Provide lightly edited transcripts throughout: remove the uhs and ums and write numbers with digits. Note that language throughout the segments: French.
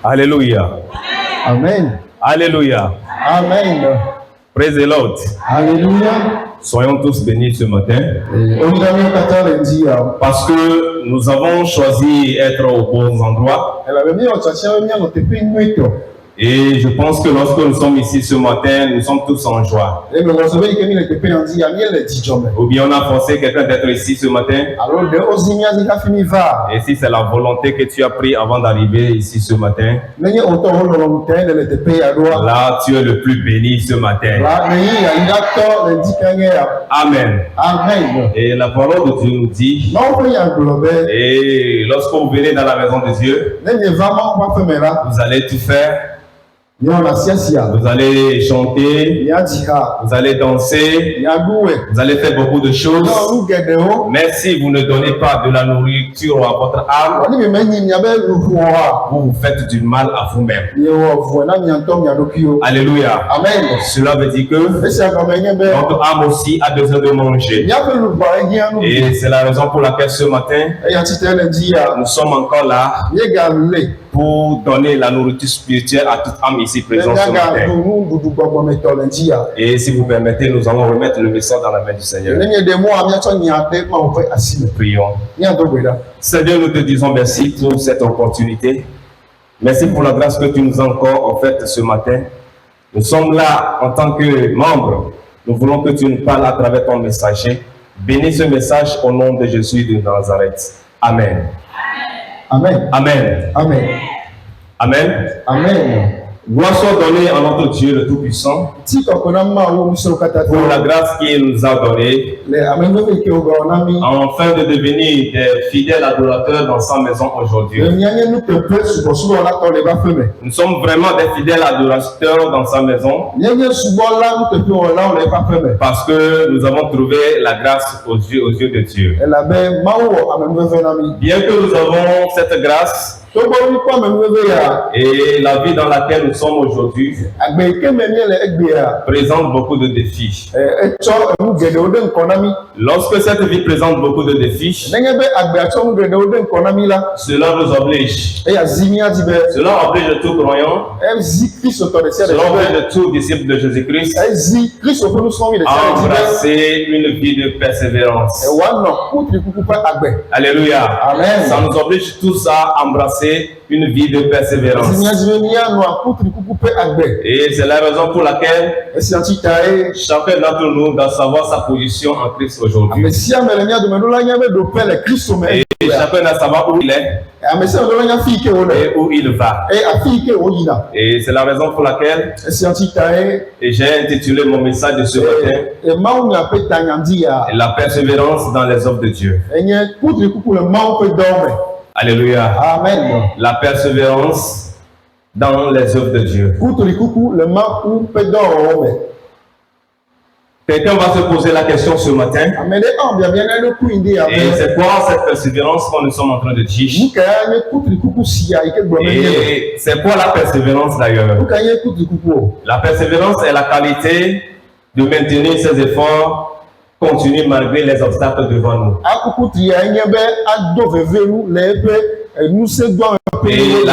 Alléluia. Amen. Alléluia. Amen. Praise the Lord. Alléluia. Soyons tous bénis ce matin. Parce Parce que nous avons choisi d'être aux bons endroits. Et je pense que lorsque nous sommes ici ce matin, nous sommes tous en joie. Ou bien on a forcé quelqu'un d'être ici ce matin. Et si c'est la volonté que tu as pris avant d'arriver ici ce matin, là tu es le plus béni ce matin. Amen. Amen. Et la parole de Dieu nous dit, et lorsque vous venez dans la maison de Dieu, vous allez tout faire. Vous allez chanter, vous allez danser, vous allez faire beaucoup de choses. Mais si vous ne donnez pas de la nourriture à votre âme, vous faites du mal à vous-même. Alléluia. Amen. Cela veut dire que notre âme aussi a besoin de manger. Et c'est la raison pour laquelle ce matin, nous sommes encore là pour donner la nourriture spirituelle à toute âme ici présente ce matin. Et si vous permettez, nous allons remettre le message dans la main du Seigneur. Prions. Seigneur, nous te disons merci pour cette opportunité. Merci pour la grâce que tu nous as encore offerte ce matin. Nous sommes là en tant que membres. Nous voulons que tu nous parles à travers ton messager. Bénis ce message au nom de Jésus de Nazareth. Amen. Amen. Amen. Amen. Amen. Amen. Gloire soit donnée à notre Dieu le Tout-Puissant pour la grâce qu'il nous a donnée afin de devenir des fidèles adorateurs dans sa maison aujourd'hui. Nous sommes vraiment des fidèles adorateurs dans sa maison parce que nous avons trouvé la grâce aux yeux de Dieu. Bien que nous avons cette grâce, et la vie dans laquelle nous sommes aujourd'hui présente beaucoup de défis. Lorsque cette vie présente beaucoup de défis, cela nous oblige. Cela oblige tout croyant, cela oblige tout disciple de Jésus-Christ à embrasser une vie de persévérance. Alléluia. Amen. Ça nous oblige tous à embrasser une vie de persévérance. Et c'est la raison pour laquelle chacun d'entre nous doit savoir sa position en Christ aujourd'hui. Et chacun doit savoir où il est et où il va. Et c'est la raison pour laquelle j'ai intitulé mon message de ce matin La persévérance dans les œuvres de Dieu. Alléluia. Amen. La persévérance dans les œuvres de Dieu. Quelqu'un va se poser la question ce matin. Et c'est quoi cette persévérance qu'on nous sommes en train de dire? Et c'est quoi la persévérance d'ailleurs? La persévérance est la qualité de maintenir ses efforts continue malgré les obstacles devant nous. Et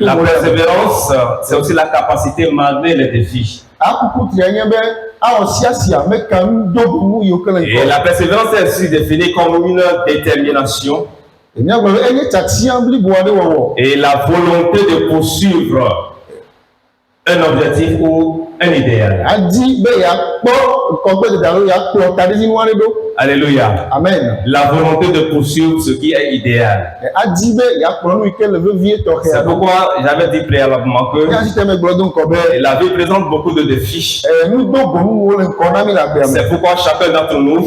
la persévérance, c'est aussi la capacité malgré les défis. Et la persévérance est aussi définie comme une détermination et la volonté de poursuivre un objectif ou un idéal. Alléluia. Amen. La volonté de poursuivre ce qui est idéal. C'est pourquoi j'avais dit préalablement que la vie présente beaucoup de défis. C'est pourquoi chacun d'entre nous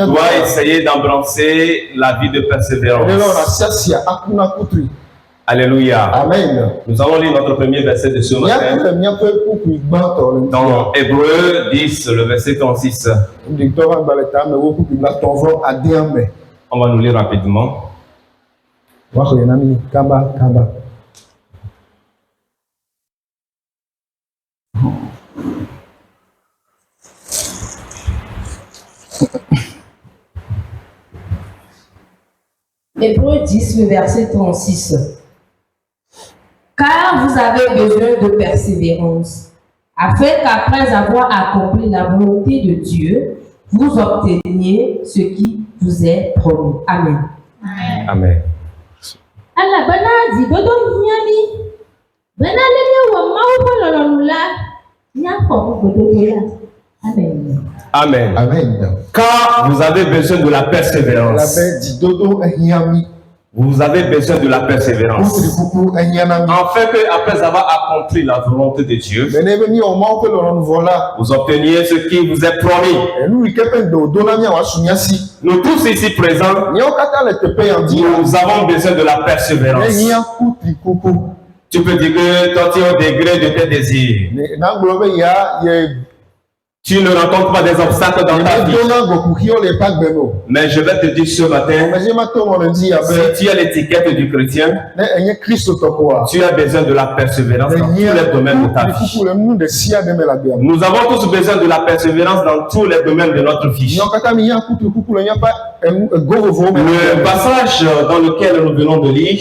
doit essayer d'embrasser la vie de persévérance. Alléluia. Amen. Nous allons lire notre premier verset de ce matin. Dans Hébreux 10, le verset 36. On va nous lire rapidement. Hébreux 10, le verset 36. Car vous avez besoin de persévérance, afin qu'après avoir accompli la volonté de Dieu, vous obteniez ce qui vous est promis. Amen. Amen. Allah bana di dodo nyami bana lele wa mawo lololula nya ko dodo ya. Amen. Amen. Amen. Car vous avez besoin de la persévérance. Vous avez besoin de la persévérance. Afin que après avoir accompli la volonté de Dieu, vous obteniez ce qui vous est promis. Nous tous ici présents, nous avons besoin de la persévérance. Tu peux dire que toi tu es au degré de tes désirs. Tu ne rencontres pas des obstacles dans ta vie. Mais je vais te dire ce matin, si tu as l'étiquette du chrétien, tu as besoin de la persévérance dans tous les domaines de ta vie. Nous avons tous besoin de la persévérance dans tous les domaines de notre vie. Le passage dans lequel nous venons de lire,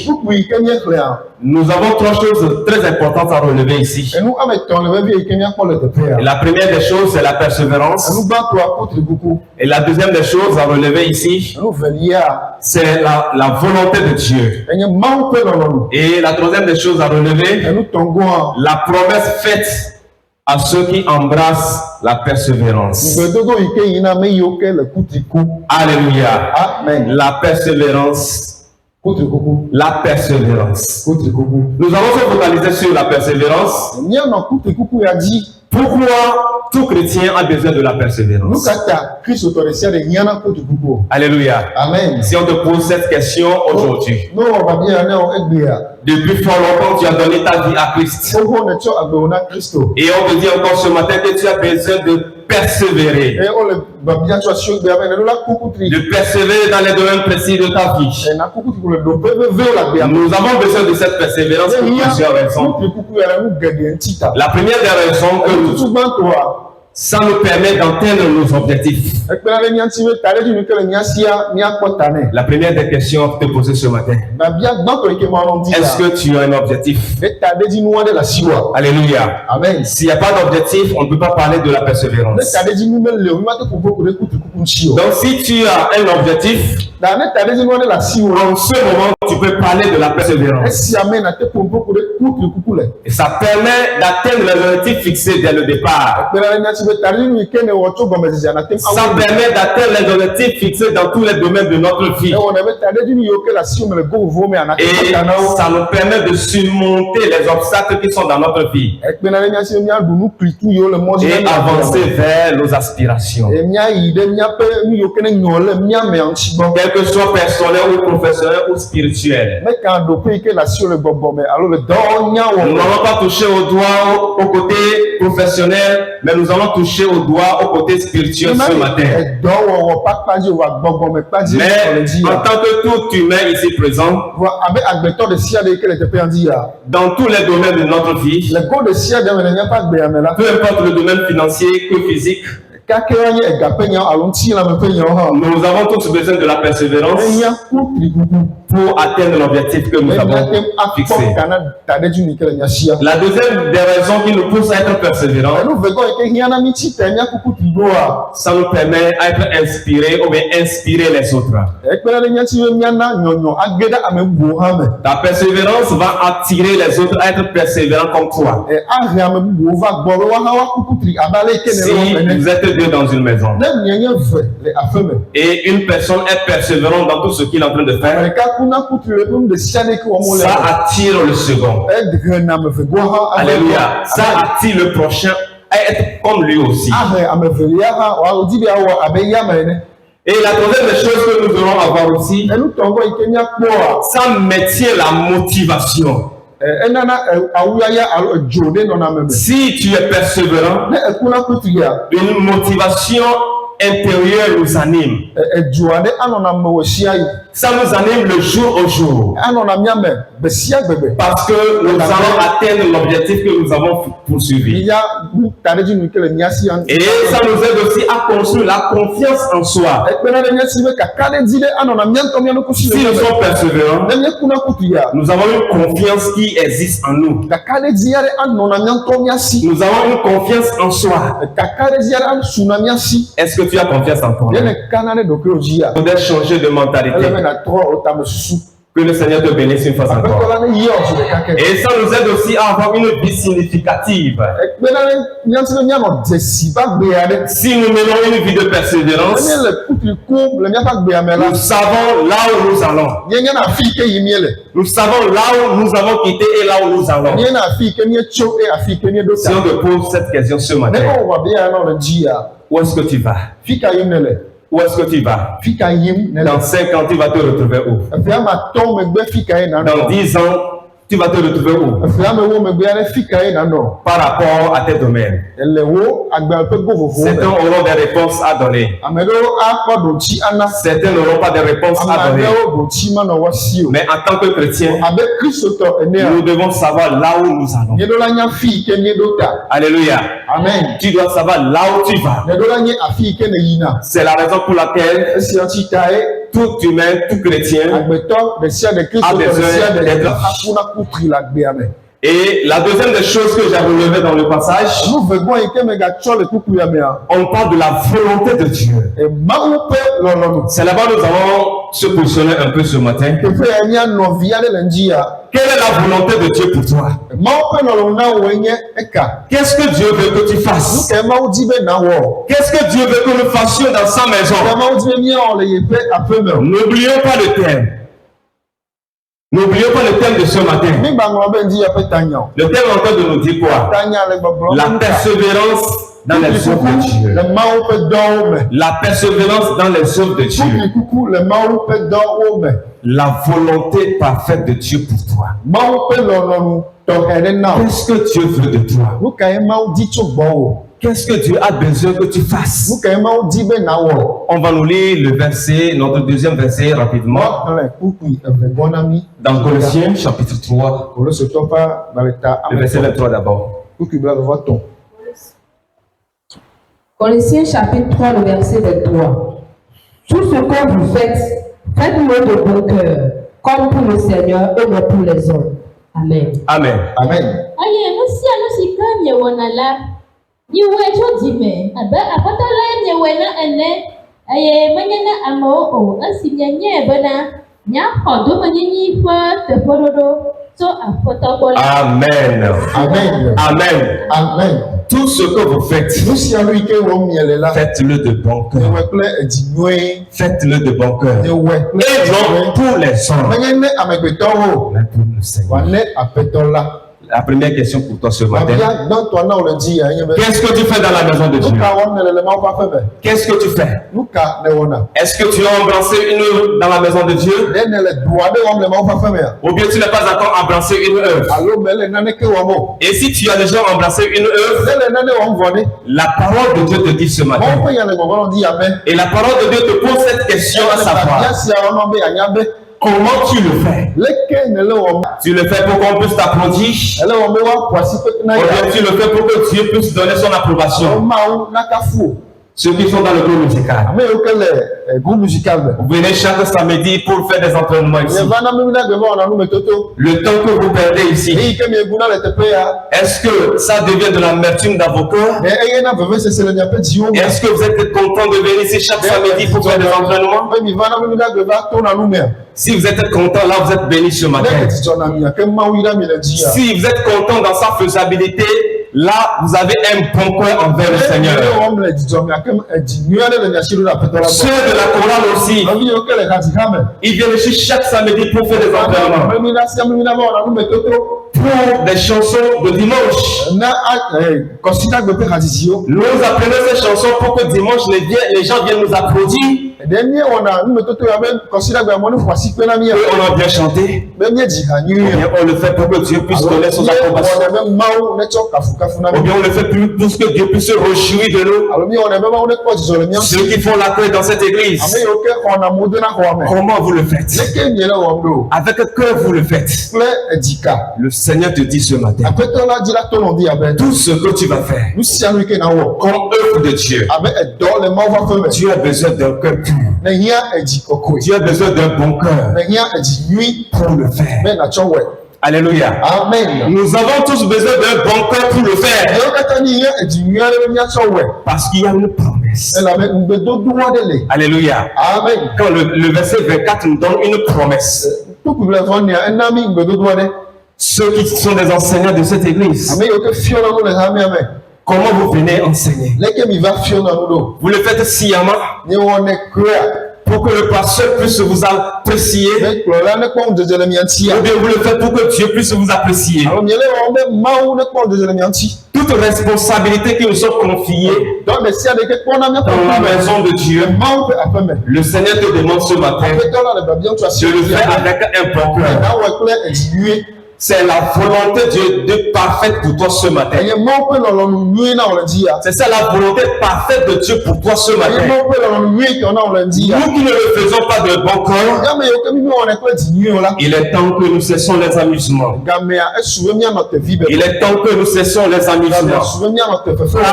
nous avons trois choses très importantes à relever ici. Et la première des choses, c'est la persévérance. Et la deuxième des choses à relever ici, c'est la volonté de Dieu. Et la troisième des choses à relever, la promesse faite à ceux qui embrassent la persévérance. Alléluia. Amen. La persévérance. La persévérance. Nous allons se focaliser sur la persévérance. Pourquoi tout chrétien a besoin de la persévérance? Alléluia. Amen. Si on te pose cette question aujourd'hui, depuis fort longtemps, tu as donné ta vie à Christ. Et on te dit encore ce matin que tu as besoin de persévérer. De persévérer dans les domaines précis de ta vie. Nous avons besoin de cette persévérance pour plusieurs raisons. La première des raisons que ça nous permet d'atteindre nos objectifs. La première des questions à te poser ce matin. Est-ce que tu as un objectif? Alléluia. Amen. S'il n'y a pas d'objectif, on ne peut pas parler de la persévérance. Donc si tu as un objectif, en ce moment, tu peux parler de la persévérance. Et ça permet d'atteindre les objectifs fixés dès le départ. Ça permet d'atteindre les objectifs fixés dans tous les domaines de notre vie. Et ça nous permet de surmonter les obstacles qui sont dans notre vie. Et avancer vers nos aspirations. Quel que soit personnel ou professionnel ou spirituel. Nous n'allons pas toucher au doigt au côté professionnel, mais nous allons toucher au doigt au côté spirituel ce matin. Mais en tant que tout humain ici présent, dans tous les domaines de notre vie, peu importe le domaine financier que physique, nous avons tous besoin de la persévérance pour atteindre l'objectif que nous avons fixé. La deuxième des raisons qui nous pousse à être persévérants, ça nous permet d'être inspirés ou bien inspirer les autres. La persévérance va attirer les autres à être persévérants comme toi. Si vous êtes deux dans une maison et une personne est persévérante dans tout ce qu'il est en train de faire, ça attire le second. Alléluia. Ça attire le prochain à être comme lui aussi. Et la troisième des choses que nous devons avoir aussi, ça maintient la motivation. Si tu es persévérant, une motivation intérieure nous anime. Ça nous anime le jour au jour. Parce que nous allons atteindre l'objectif que nous avons poursuivi. Et ça nous aide aussi à construire la confiance en soi. Si nous sommes persévérants, nous avons une confiance qui existe en nous. Nous avons une confiance en soi. Est-ce que tu as confiance en toi? Vous devez changer de mentalité. Que le Seigneur te bénisse une fois encore. Et ça nous aide aussi à avoir une vie significative. Si nous menons une vie de persévérance, nous savons là où nous allons. Nous savons là où nous avons quitté et là où nous allons. Si on te pose cette question ce matin, où est-ce que tu vas? Où est-ce que tu vas? Dans 5 ans, tu vas te retrouver où? Dans 10 ans, tu vas te retrouver où? Par rapport à tes domaines. Certains auront des réponses à donner. Certains n'auront pas de réponses à donner. Mais en tant que chrétien, nous devons savoir là où nous allons. Alléluia. Amen. Tu dois savoir là où tu vas. C'est la raison pour laquelle tout humain, tout chrétien a besoin d'être. Et la deuxième des choses que j'ai relevées dans le passage, on parle de la volonté de Dieu. C'est là-bas que nous allons se positionner un peu ce matin. Quelle est la volonté de Dieu pour toi? Qu'est-ce que Dieu veut que tu fasses? Qu'est-ce que Dieu veut que nous fassions dans sa maison? N'oublions pas le thème. N'oublions pas le thème de ce matin. Le thème est en train de nous dire quoi? La persévérance dans les œuvres de Dieu. La persévérance dans les œuvres de Dieu. La volonté parfaite de Dieu pour toi. Qu'est-ce que Dieu veut de toi? Qu'est-ce que Dieu a besoin que tu fasses? On va nous lire le verset, notre deuxième verset rapidement. Dans Colossiens chapitre 3. Le verset 23 d'abord. Colossiens chapitre 3, le verset 23. Tout ce que vous faites, faites-le de bon cœur, comme pour le Seigneur et non pour les hommes. Amen. Amen. Amen. Amen. Amen. Amen. Amen. Tout ce que vous faites, faites-le de bon cœur. Faites-le de bon cœur. Et non pour les hommes, mais pour le Seigneur. La première question pour toi ce matin. Qu'est-ce que tu fais dans la maison de Dieu? Qu'est-ce que tu fais? Est-ce que tu as embrassé une œuvre dans la maison de Dieu? Ou bien tu n'as pas encore embrassé une œuvre? Et si tu as déjà embrassé une œuvre, la parole de Dieu te dit ce matin. Et la parole de Dieu te pose cette question à savoir. Comment tu le fais? Tu le fais pour qu'on puisse t'applaudir? Ou bien tu le fais pour que Dieu puisse donner son approbation? Ceux qui sont dans le groupe musical, vous venez chaque samedi pour faire des entraînements ici. Le temps que vous perdez ici, est-ce que ça devient de l'amertume dans vos cœurs? Est-ce que vous êtes content de venir ici chaque samedi pour faire des entraînements? Si vous êtes content, là vous êtes béni ce matin. Si vous êtes content dans sa faisabilité, là vous avez un bon cœur envers le Seigneur. Ceux de la chorale aussi, ils viennent ici chaque samedi pour faire des entraînements. Pour des chansons de dimanche. Nous apprenons ces chansons pour que dimanche les gens viennent nous applaudir. on a bien chanté. On le fait pour que Dieu puisse connaître son approbation. Ou bien on le fait pour que Dieu puisse se réjouir de nous. Ceux qui font l'accueil dans cette église, comment vous le faites? Avec quel vous le faites? Le Seigneur te dit ce matin, tout ce que tu vas faire comme œuvre de Dieu, tu as besoin d'un cœur pur. Tu as besoin d'un bon cœur pour le faire. Alléluia. Amen. Nous avons tous besoin d'un bon cœur pour le faire. Parce qu'il y a une promesse. Alléluia. Amen. Quand le verset 24 nous donne une promesse. Ceux qui sont des enseignants de cette église, comment vous venez enseigner? Vous le faites sciemment pour que le pasteur puisse vous apprécier, ou bien vous le faites pour que Dieu puisse vous apprécier. Toute responsabilité qui nous sont confiées dans la maison de Dieu, le Seigneur te demande ce matin de le faire avec un bon cœur. C'est la volonté de Dieu parfaite pour toi ce matin. C'est ça la volonté parfaite de Dieu pour toi ce matin. Nous qui ne le faisons pas de bon cœur, il est temps que nous cessons les amusements. Il est temps que nous cessons les amusements. Car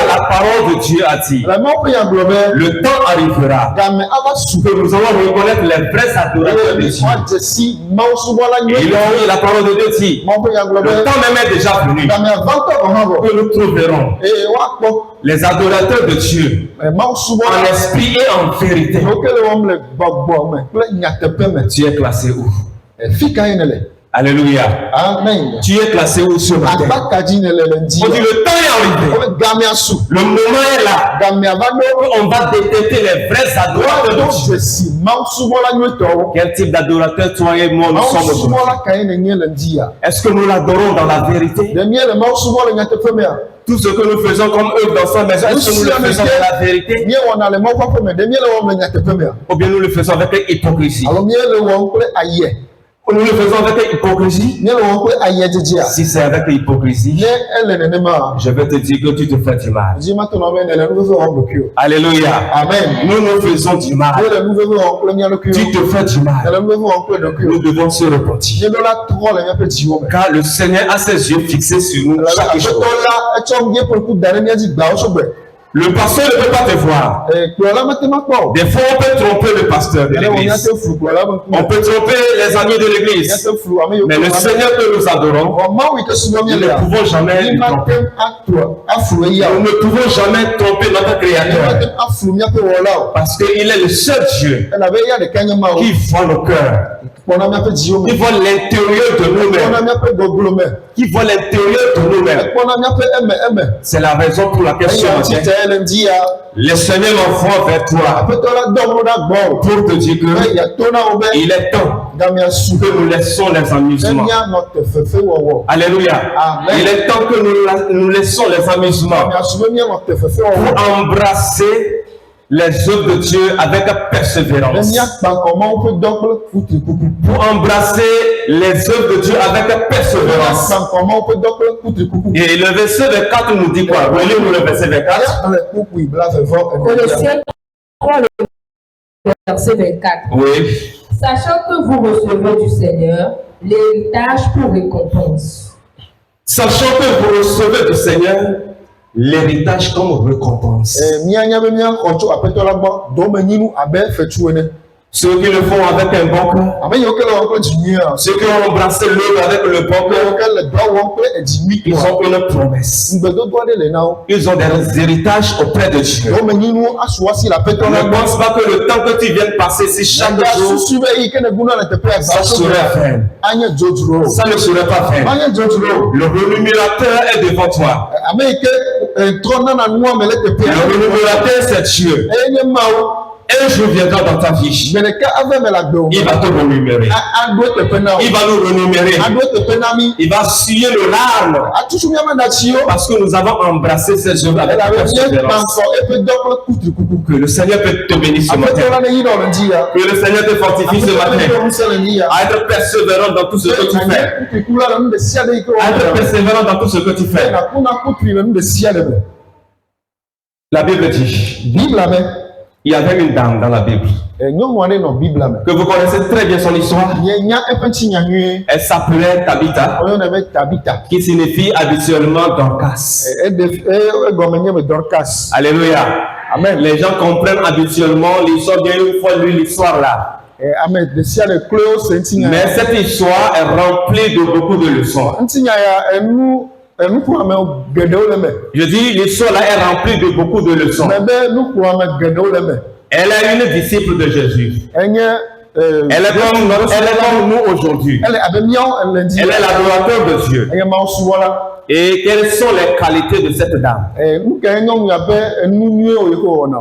la parole de Dieu a dit, le temps arrivera que nous allons reconnaître les vrais adorateurs de Dieu. Et la parole de Dieu dit, le temps même est déjà venu que nous trouverons les adorateurs de Dieu en esprit et en vérité. Tu es classé où? Alléluia. Amen. Tu es classé où ce matin? On dit le temps est arrivé. Le moment est là. On va détecter les vrais adorateurs de Dieu. Quel type d'adorateur toi et moi nous sommes aujourd'hui? Est-ce que nous l'adorons dans la vérité? Tout ce que nous faisons comme œuvre dans sa maison, est-ce que nous le faisons dans la vérité? Ou bien nous le faisons avec hypocrisie? Nous le faisons avec hypocrisie. Si c'est avec hypocrisie, je vais te dire que tu te fais du mal. Alléluia. Amen. Nous nous faisons du mal. Tu te fais du mal. Nous devons se repentir. Car le Seigneur a ses yeux fixés sur nous chaque jour. Le pasteur ne peut pas te voir. Des fois, on peut tromper le pasteur de l'église. On peut tromper les amis de l'église. Mais le Seigneur que nous adorons, nous ne pouvons jamais lui tromper. Nous ne pouvons jamais tromper notre Créateur. Parce qu'il est le seul Dieu qui voit nos cœurs. Qui voit l'intérieur de nous-mêmes. Qui voit l'intérieur de nous-mêmes. C'est la raison pour laquelle ce matin, le Seigneur m'envoie vers toi pour te dire que il est temps que nous laissons les amusements. Alléluia. Il est temps que nous laissons les amusements pour embrasser les œuvres de Dieu avec persévérance. Pour embrasser les œuvres de Dieu avec persévérance. Et le verset 24 nous dit quoi? Relis-nous le verset 24. Colossiens 3, le verset 24. Oui. Sachant que vous recevez du Seigneur l'héritage pour récompense. Sachant que vous recevez du Seigneur l'héritage comme récompense. Ceux qui le font avec un bon cœur, ceux qui ont embrassé l'œuvre avec le bon cœur, ils ont une promesse. Ils ont des héritages auprès de Dieu. Ne pense pas que le temps que tu viennes passer ici chaque jour, ça serait fin. Ça ne serait pas fin. Le rémunérateur est devant toi. Le rémunérateur, c'est Dieu. Un jour viendra dans ta vie. Il va te renumérer. Il va nous renumérer. Il va suyer le larmes. Parce que nous avons embrassé ces œuvres avec persévérance. Que le Seigneur peut te bénir ce matin. Que le Seigneur te fortifie ce matin. À être persévérant dans tout ce que tu fais. À être persévérant dans tout ce que tu fais. La Bible dit. Il y avait une dame dans la Bible. Que vous connaissez très bien son histoire. Elle s'appelait Tabitha. Qui signifie habituellement Dorcas. Alléluia. Amen. Les gens comprennent habituellement l'histoire. Bien une fois lu l'histoire là. Mais cette histoire est remplie de beaucoup de leçons. Je dis, l'histoire là est remplie de beaucoup de leçons. Elle est une disciple de Jésus. Elle est comme nous aujourd'hui. Elle est l'adorateur de Dieu. Et quelles sont les qualités de cette dame?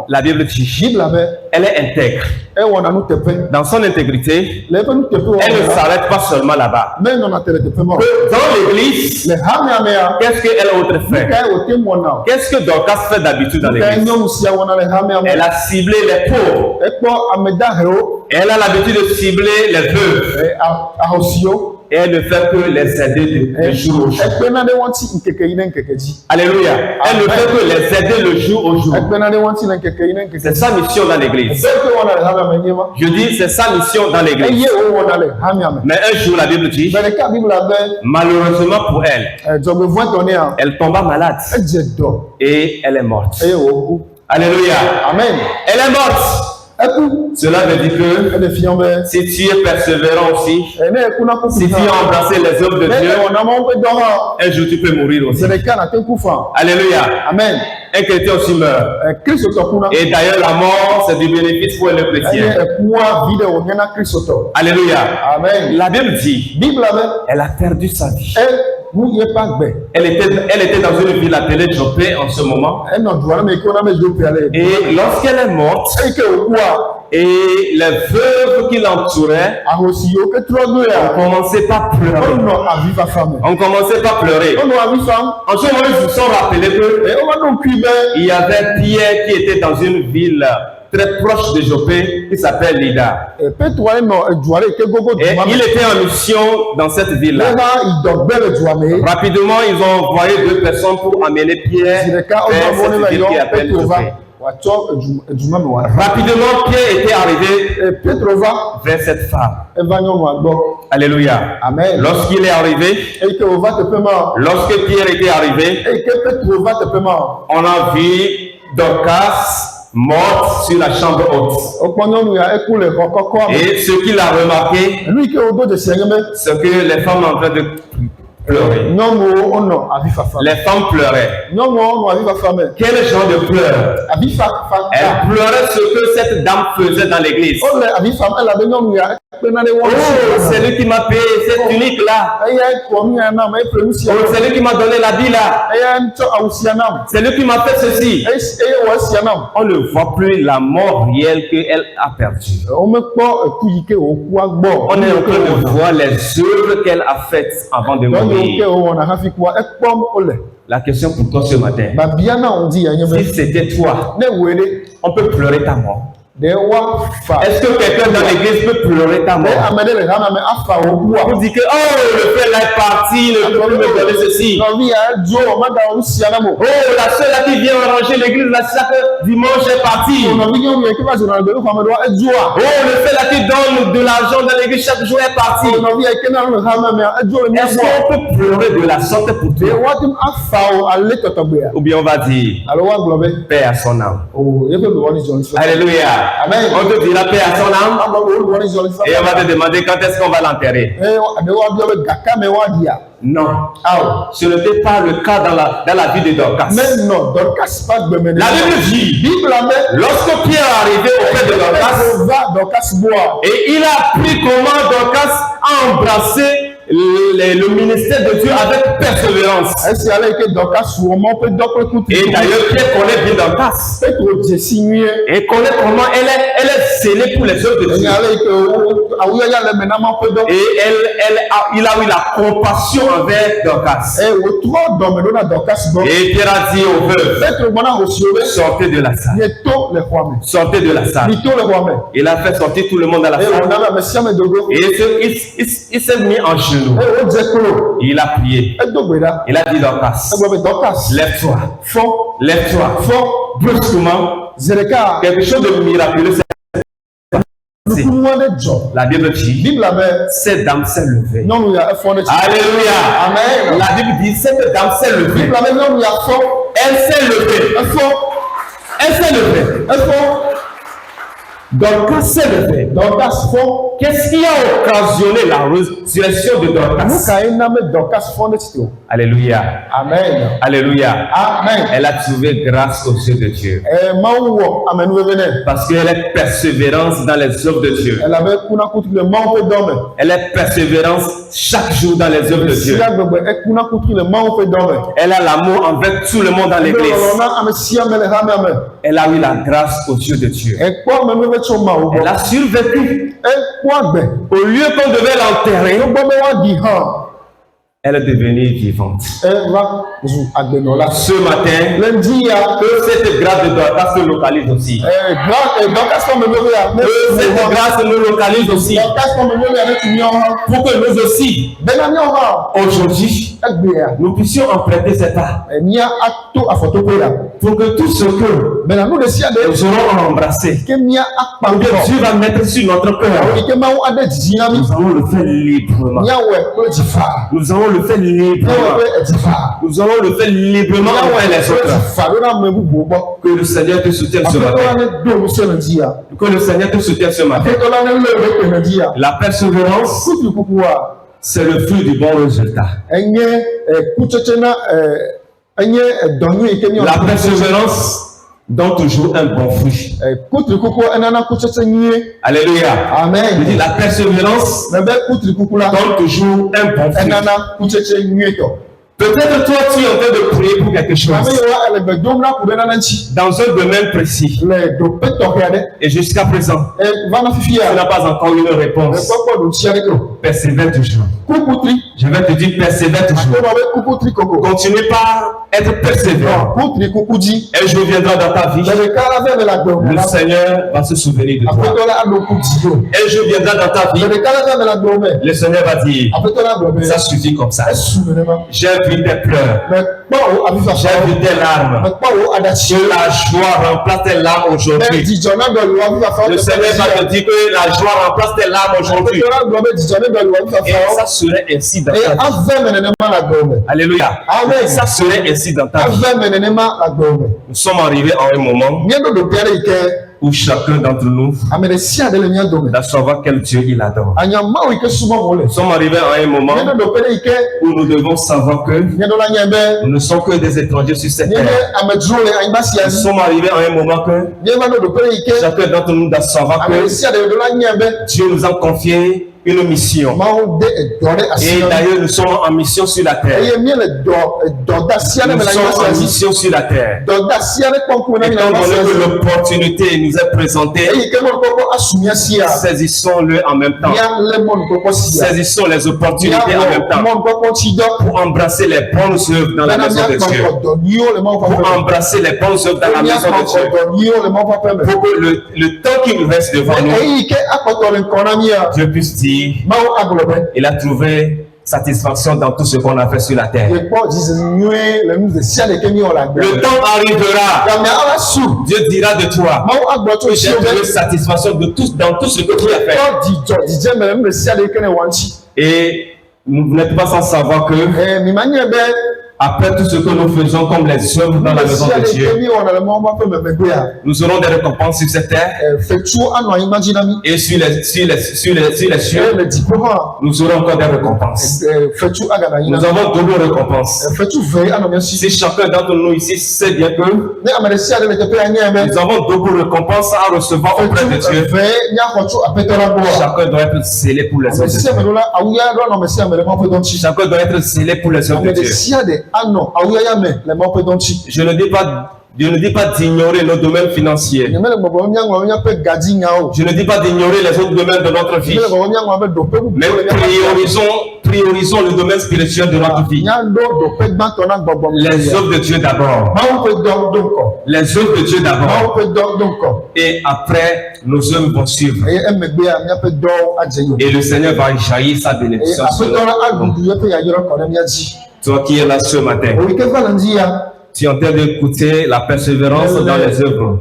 La Bible dit, elle est intègre. Dans son intégrité, elle ne s'arrête pas seulement là-bas. Dans l'église, qu'est-ce qu'elle a autre fait? Qu'est-ce que Dorcas fait d'habitude dans l'église? Elle a ciblé les pauvres. Elle a l'habitude de cibler les veuves. Et elle ne fait que les aider de jour au jour. Alléluia. Elle ne fait que les aider le jour au jour. C'est sa mission dans l'église. Je dis, c'est sa mission dans l'église. Mais un jour, la Bible dit, malheureusement pour elle, elle tomba malade. Et elle est morte. Alléluia. Amen. Elle est morte. Cela veut dire que si tu es persévérant aussi, si tu as embrassé les œuvres de Dieu, un jour tu peux mourir aussi. Alléluia. Amen. Un chrétien aussi meurt. Et d'ailleurs, la mort, c'est du bénéfice pour le chrétien. Alléluia. Amen. La Bible dit, elle a perdu sa vie. Elle était dans une ville appelée Jopé en ce moment. Et lorsqu'elle est morte, et les veuves qui l'entouraient ont commencé par pleurer. On commençait par pleurer. En ce moment, ils se sont rappelés qu'il y avait Pierre qui était dans une ville très proche de Jopé qui s'appelle Lida. Et il était en mission dans cette ville-là. Rapidement, ils ont envoyé 2 personnes pour amener Pierre vers cette ville qui s'appelle Jopé. Rapidement, Pierre était arrivé vers cette femme. Alléluia. Amen. Lorsqu'il est arrivé, lorsque Pierre était arrivé, on a vu Dorcas morte sur la chambre haute. Et ce qu'il a remarqué, c'est que les femmes en train de pleurer. Les femmes pleuraient. Quel genre de pleurs? Elle pleurait ce que cette dame faisait dans l'église. Oh, c'est lui qui m'a payé cette tunique là. Oh, c'est lui qui m'a donné l'habit là. C'est lui qui m'a fait ceci. On ne voit plus la mort réelle qu'elle a perdue. On est en train de voir les œuvres qu'elle a faites avant de mourir. La question pour toi ce matin, si c'était toi, on peut pleurer ta mort. Est-ce que quelqu'un dans l'église peut pleurer ta mort? Vous dites que le frère là est parti, ne peut plus me donner ceci. Oh, la soeur là qui vient arranger l'église là, chaque dimanche est parti. Oh, le frère là qui donne de l'argent dans l'église chaque jour est parti. Est-ce qu'on peut pleurer de la sorte pour toi? Ou bien on va dire paix à son âme. Alléluia. Amen. On te dira paix à son âme. Et on va te demander quand est-ce qu'on va l'enterrer. Non. Ce n'était pas le cas dans la vie de Dorcas. La Bible dit, lorsque Pierre est arrivé auprès de Dorcas, et il a appris comment Dorcas a embrassé le ministère de Dieu avec persévérance. Et d'ailleurs, Pierre connaît bien Dorcas. Et connaît comment elle est scellée pour les œuvres de Dieu. Et il a eu la compassion envers Dorcas. Et Pierre a dit aux veuves, sortez de la salle. Sortez de la salle. Il a fait sortir tout le monde à la salle. Et il s'est mis en genoux. Il a prié. Il a dit Dorcas, lève-toi. Lève-toi. Brusquement, quelque chose de miraculeux s'est passé. La Bible dit, cette dame s'est levée. Alléluia. Amen. La Bible dit, cette dame s'est levée. Elle s'est levée. Elle s'est levée. Dorcas s'est levé. Qu'est-ce qui a occasionné la résurrection de Dorcas? Alléluia. Amen. Alléluia. Amen. Elle a trouvé grâce aux yeux de Dieu. Parce qu'elle est persévérance dans les œuvres de Dieu. Elle est persévérance chaque jour dans les œuvres de Dieu. Elle a l'amour envers tout le monde dans l'église. Elle a eu la grâce aux yeux de Dieu. Elle a survécu. Au lieu qu'on devait l'enterrer, elle est devenue vivante. Ce matin, que cette grâce de Dorcas se localise aussi. Que cette grâce nous localise aussi. Pour que nous aussi, aujourd'hui, nous puissions emprunter cet art. Pour que tout ce que nous aurons embrassé, que Dieu va mettre sur notre cœur, nous allons le faire librement. Nous allons le faire librement. Nous allons le faire librement envers les autres. Que le Seigneur te soutienne ce matin. Que le Seigneur te soutienne ce matin. La persévérance, c'est le fruit du bon résultat. La persévérance donne toujours un bon fruit. Alléluia. Amen. Je dis, la persévérance donne toujours un bon fruit. Peut-être toi tu es en train de prier pour quelque chose dans un domaine précis et jusqu'à présent tu n'as pas encore une réponse. Persévère toujours. Je vais te dire persévère toujours. Continue par être persévérant. Un jour viendra dans ta vie, le Seigneur va se souvenir de toi. Un jour viendra dans ta vie, le Seigneur va dire ça suffit comme ça. J'ai vu tes pleurs, j'ai vu tes larmes, que la joie remplace tes larmes aujourd'hui. Le Seigneur va te dire que la joie remplace tes larmes aujourd'hui. Et ça serait ainsi dans ta vie. Alléluia. Amen. Ça serait ainsi dans ta vie. Nous sommes arrivés à un moment où chacun d'entre nous doit savoir quel Dieu il adore. Nous sommes arrivés à un moment où nous devons savoir que nous ne sommes que des étrangers sur cette terre. Nous sommes arrivés à un moment que chacun d'entre nous doit savoir que Dieu nous a confié une mission. Et d'ailleurs, nous sommes en mission sur la terre. Nous sommes en mission sur la terre. Étant donné que l'opportunité nous est présentée, saisissons-le en même temps. Saisissons les opportunités en même temps pour embrasser les bonnes œuvres dans la maison de Dieu. Pour embrasser les bonnes œuvres dans la maison de Dieu. Pour que le temps qui nous reste devant nous, Dieu puisse dire, il a trouvé satisfaction dans tout ce qu'on a fait sur la terre. Le temps arrivera, Dieu dira de toi, j'ai trouvé satisfaction de dans tout ce que tu as fait. Et vous n'êtes pas sans savoir que après tout ce que nous faisons comme les œuvres dans la maison de Dieu, nous aurons des récompenses sur cette terre et sur les cieux, nous aurons encore des récompenses. Nous avons double récompense. Si chacun d'entre nous ici sait bien que nous avons double récompense à recevoir auprès de Dieu, chacun doit être scellé pour les œuvres de Dieu. Chacun doit être scellé pour les œuvres de Dieu. Je ne dis pas d'ignorer nos domaines financiers. Je ne dis pas d'ignorer les autres domaines de notre vie. Mais priorisons le domaine spirituel de notre vie. Les œuvres de Dieu d'abord. Les œuvres de Dieu d'abord. Et après, nos œuvres vont suivre. Et le Seigneur va jaillir sa bénédiction sur nous. Toi qui es là ce matin, tu es en train d'écouter la persévérance dans les œuvres.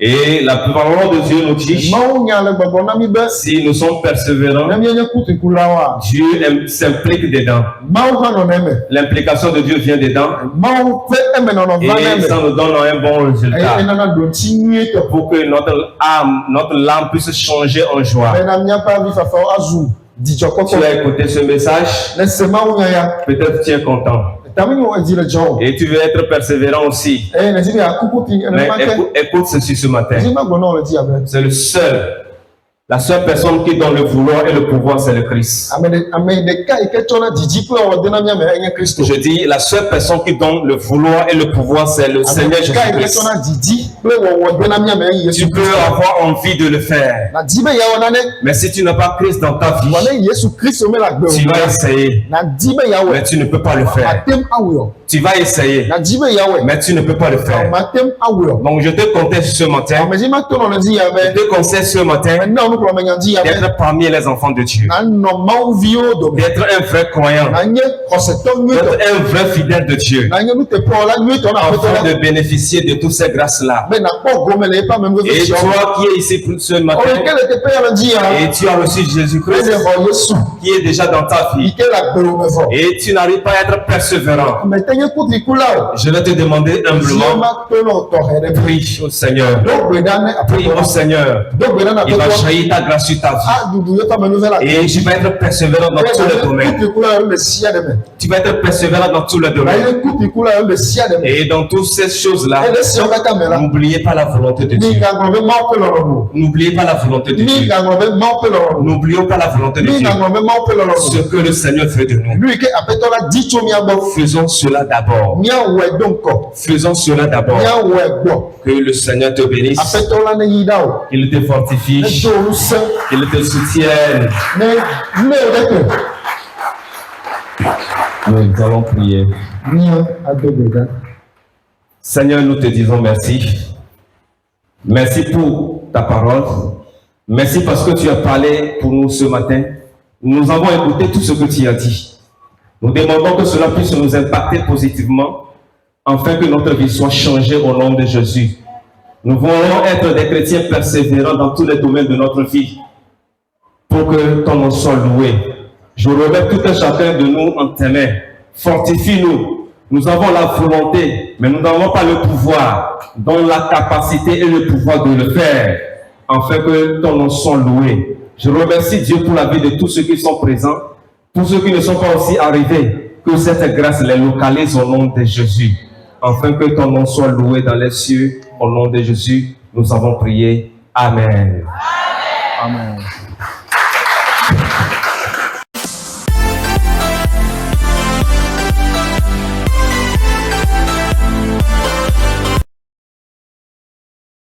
Et la parole de Dieu nous dit, si nous sommes persévérants, Dieu s'implique dedans. L'implication de Dieu vient dedans. Et ça nous donne un bon résultat. Pour que notre âme puisse changer en joie. Tu as écouté ce message, peut-être tu es content. Et tu veux être persévérant aussi. Mais écoute ceci ce matin. C'est la seule personne qui donne le vouloir et le pouvoir, c'est le Christ. Je dis, la seule personne qui donne le vouloir et le pouvoir, c'est le Seigneur Jésus-Christ. Tu peux avoir envie de le faire. Mais si tu n'as pas Christ dans ta vie, tu vas essayer. Mais tu ne peux pas le faire. Tu vas essayer. Mais tu ne peux pas le faire. Donc je te conteste ce matin. Je te conseille ce matin d'être parmi les enfants de Dieu. D'être un vrai croyant. D'être un vrai fidèle de Dieu. Afin de bénéficier de toutes ces grâces-là. Et toi qui es ici ce matin, et tu as reçu Jésus-Christ qui est déjà dans ta vie, et tu n'arrives pas à être persévérant, je vais te demander humblement, prie au Seigneur. Prie au Seigneur. Il va jaillir ta grâce sur ta vie. Et tu vas être persévérant dans tous les domaines. Tu vas être persévérant dans tous les domaines. Et dans toutes ces choses-là, n'oubliez pas la volonté de Dieu. N'oubliez pas la volonté de Dieu. N'oublions pas la volonté de Dieu. Ce que le Seigneur fait de nous. Faisons cela d'abord. Faisons cela d'abord. Que le Seigneur te bénisse. Qu'il te fortifie. Qu'il te soutienne. Nous allons prier. Seigneur, nous te disons merci. Merci pour ta parole. Merci parce que tu as parlé pour nous ce matin. Nous avons écouté tout ce que tu as dit. Nous demandons que cela puisse nous impacter positivement afin que notre vie soit changée au nom de Jésus. Nous voulons être des chrétiens persévérants dans tous les domaines de notre vie pour que ton nom soit loué. Je remets tout un chacun de nous en tes mains. Fortifie-nous. Nous avons la volonté, mais nous n'avons pas le pouvoir. Donne la capacité et le pouvoir de le faire afin que ton nom soit loué. Je remercie Dieu pour la vie de tous ceux qui sont présents. Pour ceux qui ne sont pas aussi arrivés, que cette grâce les localise au nom de Jésus, afin que ton nom soit loué dans les cieux. Au nom de Jésus, nous avons prié. Amen. Amen.